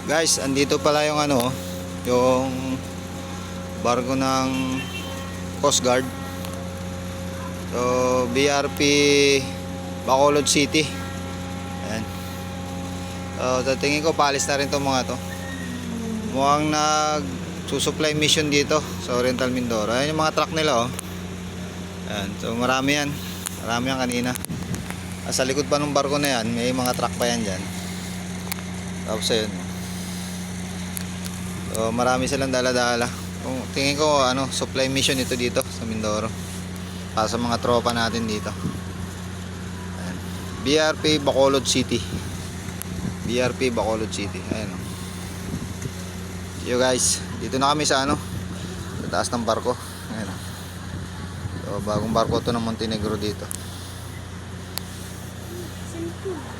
Guys, andito pala yung ano, yung barko ng Coast Guard. So, BRP Bacolod City. Ayan. So, tingin ko paalis na rin itong mga to. Mukhang nag-susupply mission dito sa Oriental Mindoro. Ayan yung mga truck nila, oh. Ayan. So, marami yan. Marami yan kanina. Sa likod pa ng barko na yan, may mga truck pa yan dyan. Tapos ayun. So, marami silang dala-dala. Tingin ko ano, supply mission ito dito sa Mindoro. Para sa mga tropa natin dito. Ayan. BRP Bacolod City. BRP Bacolod City. Ayan. See you guys. Dito na kami sa ano, sa taas ng barko. Ayan. So, bagong barko to ng Montenegro dito. Cellphone.